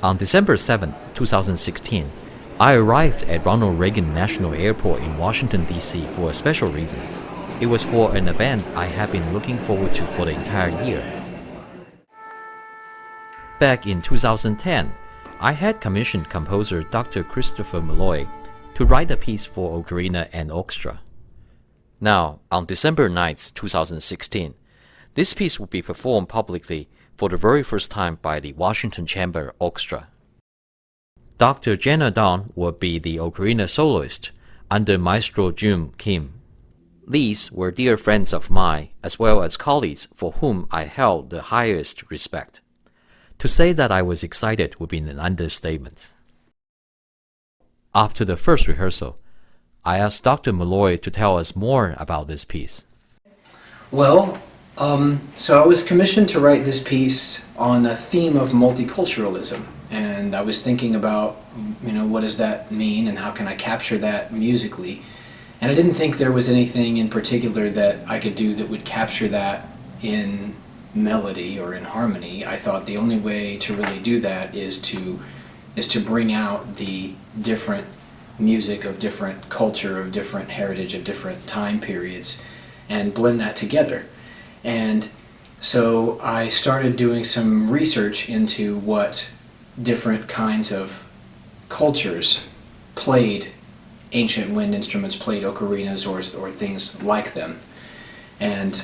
On December 7, 2016, I arrived at Ronald Reagan National Airport in Washington, D.C. for a special reason. It was for an event I have been looking forward to for the entire year. Back in 2010, I had commissioned composer Dr. Christopher Maloy to write a piece for Ocarina and Orchestra. Now, on December 9, 2016, this piece will be performed publicly for the very first time by the Washington Chamber Orchestra. Dr. Jenna Daum will be the Ocarina soloist under Maestro Jun Kim. These were dear friends of mine as well as colleagues for whom I held the highest respect. To say that I was excited would be an understatement. After the first rehearsal, I asked Dr. Maloy to tell us more about this piece. Well, so I was commissioned to write this piece on a theme of multiculturalism, and I was thinking about, what does that mean and how can I capture that musically? And I didn't think there was anything in particular that I could do that would capture that in melody or in harmony. I thought the only way to really do that is to bring out the different music of different culture, of different heritage, of different time periods, and blend that together. And so I started doing some research into what different kinds of cultures played ancient wind instruments, played ocarinas or things like them. And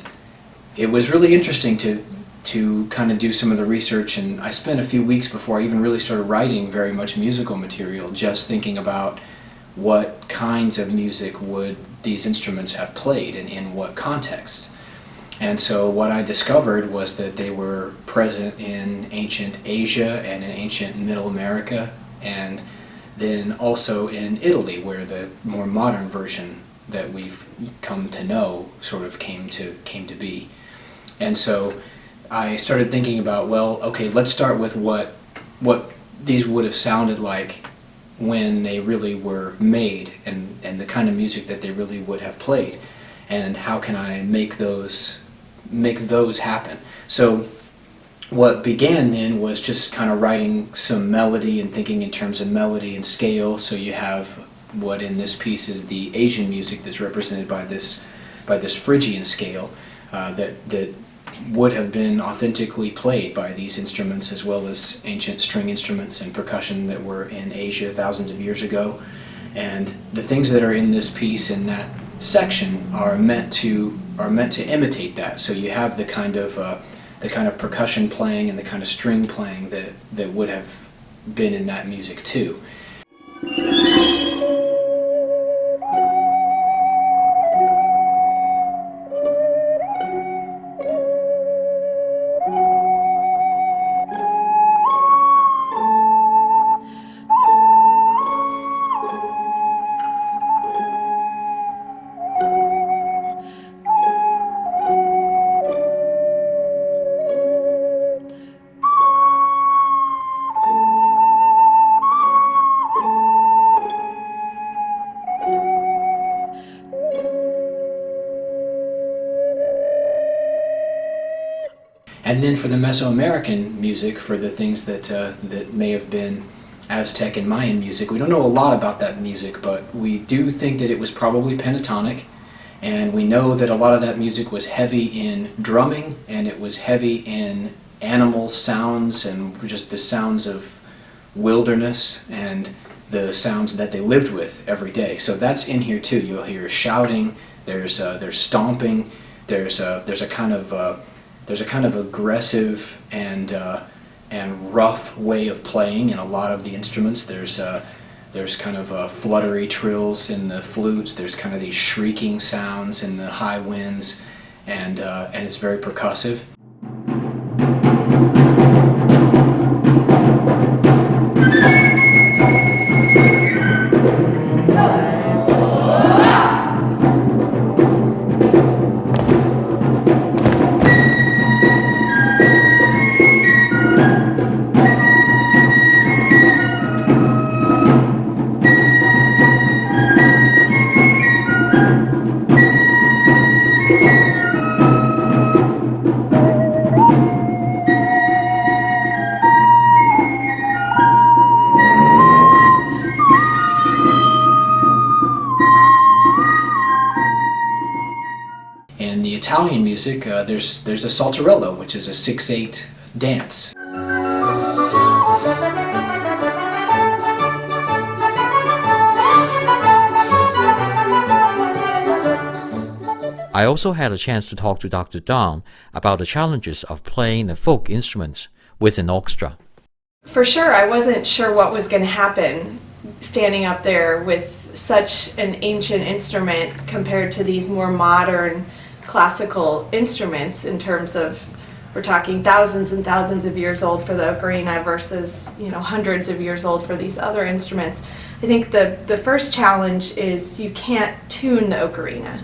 it was really interesting to kind of do some of the research, and I spent a few weeks before I even really started writing very much musical material just thinking about what kinds of music would these instruments have played and in what contexts. And so what I discovered was that they were present in ancient Asia and in ancient Middle America, and then also in Italy, where the more modern version that we've come to know sort of came to be. And so I started thinking about, well, okay, let's start with what these would have sounded like when they really were made, and the kind of music that they really would have played, and how can I make those happen. So what began then was just kind of writing some melody and thinking in terms of melody and scale. So you have what in this piece is the Asian music that's represented by this Phrygian scale that would have been authentically played by these instruments, as well as ancient string instruments and percussion that were in Asia thousands of years ago. And the things that are in this piece in that section are meant to imitate that. So you have the kind of percussion playing and the kind of string playing that would have been in that music too. And then for the Mesoamerican music, for the things that may have been Aztec and Mayan music, we don't know a lot about that music, but we do think that it was probably pentatonic, and we know that a lot of that music was heavy in drumming, and it was heavy in animal sounds and just the sounds of wilderness and the sounds that they lived with every day. So that's in here too. You'll hear shouting, there's stomping, there's a kind of aggressive and rough way of playing in a lot of the instruments. There's kind of fluttery trills in the flutes. There's kind of these shrieking sounds in the high winds, and it's very percussive. Italian music, there's a saltarello, which is a 6/8 dance. I also had a chance to talk to Dr. Daum about the challenges of playing a folk instrument with an orchestra. For sure, I wasn't sure what was going to happen standing up there with such an ancient instrument compared to these more modern classical instruments in terms of, we're talking thousands and thousands of years old for the ocarina versus, hundreds of years old for these other instruments. I think the first challenge is you can't tune the ocarina.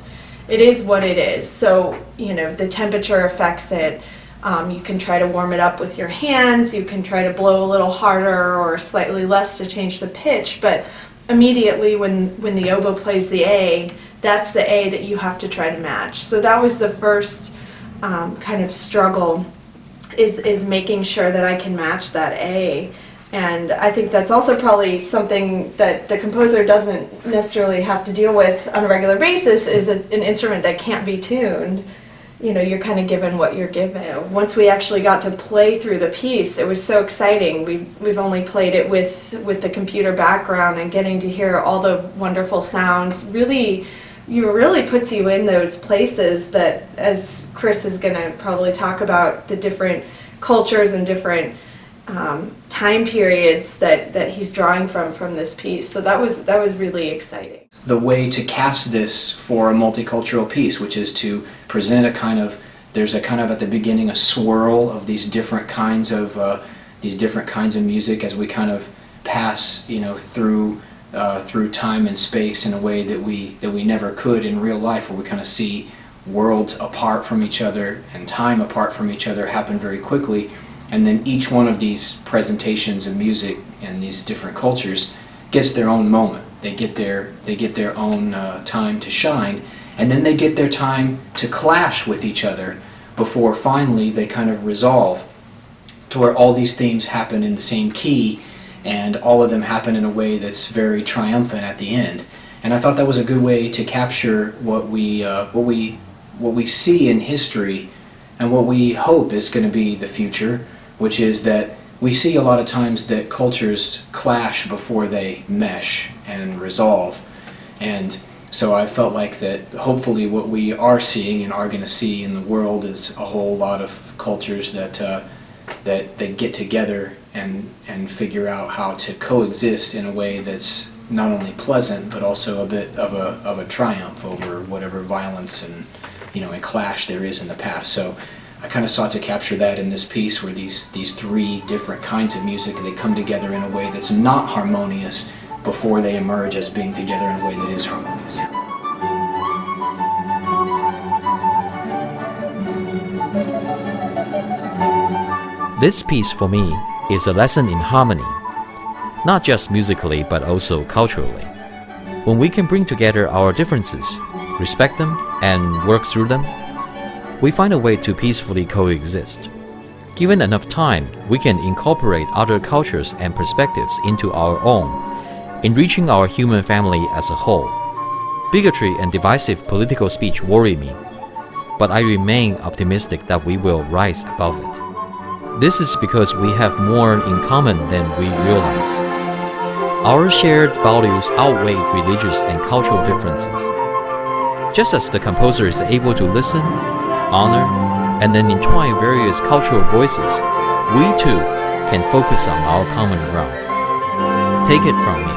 It is what it is. So, the temperature affects it. You can try to warm it up with your hands. You can try to blow a little harder or slightly less to change the pitch. But immediately when the oboe plays the A, that's the A that you have to try to match. So that was the first kind of struggle, is making sure that I can match that A. And I think that's also probably something that the composer doesn't necessarily have to deal with on a regular basis, is an instrument that can't be tuned. You're kind of given what you're given. Once we actually got to play through the piece, it was so exciting. We've only played it with the computer background, and getting to hear all the wonderful sounds really puts you in those places that, as Kris is going to probably talk about, the different cultures and different time periods that he's drawing from this piece. So that was really exciting. The way to cast this for a multicultural piece, which is to present there's at the beginning a swirl of these different kinds of music as we kind of pass through time and space in a way that we never could in real life, where we kind of see worlds apart from each other and time apart from each other happen very quickly. And then each one of these presentations of music in these different cultures gets their own moment. They get their own time to shine, and then they get their time to clash with each other before finally they kind of resolve to where all these themes happen in the same key, and all of them happen in a way that's very triumphant at the end. And I thought that was a good way to capture what we see in history and what we hope is going to be the future, which is that we see a lot of times that cultures clash before they mesh and resolve. And so I felt like that hopefully what we are seeing and are going to see in the world is a whole lot of cultures that get together and figure out how to coexist in a way that's not only pleasant but also a bit of a triumph over whatever violence and a clash there is in the past. So I kind of sought to capture that in this piece, where these three different kinds of music, they come together in a way that's not harmonious before they emerge as being together in a way that is harmonious. This piece for me is a lesson in harmony, not just musically but also culturally. When we can bring together our differences, respect them, and work through them, we find a way to peacefully coexist. Given enough time, we can incorporate other cultures and perspectives into our own, enriching our human family as a whole. Bigotry and divisive political speech worry me, but I remain optimistic that we will rise above it. This is because we have more in common than we realize. Our shared values outweigh religious and cultural differences. Just as the composer is able to listen, honor, and then entwine various cultural voices, we too can focus on our common ground. Take it from me,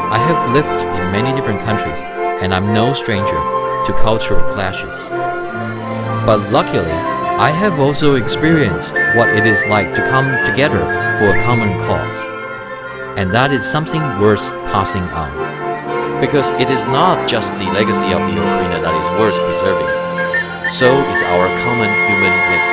I have lived in many different countries, and I'm no stranger to cultural clashes. But luckily, I have also experienced what it is like to come together for a common cause. And that is something worth passing on. Because it is not just the legacy of the ocarina that is worth preserving. So is our common human lineage.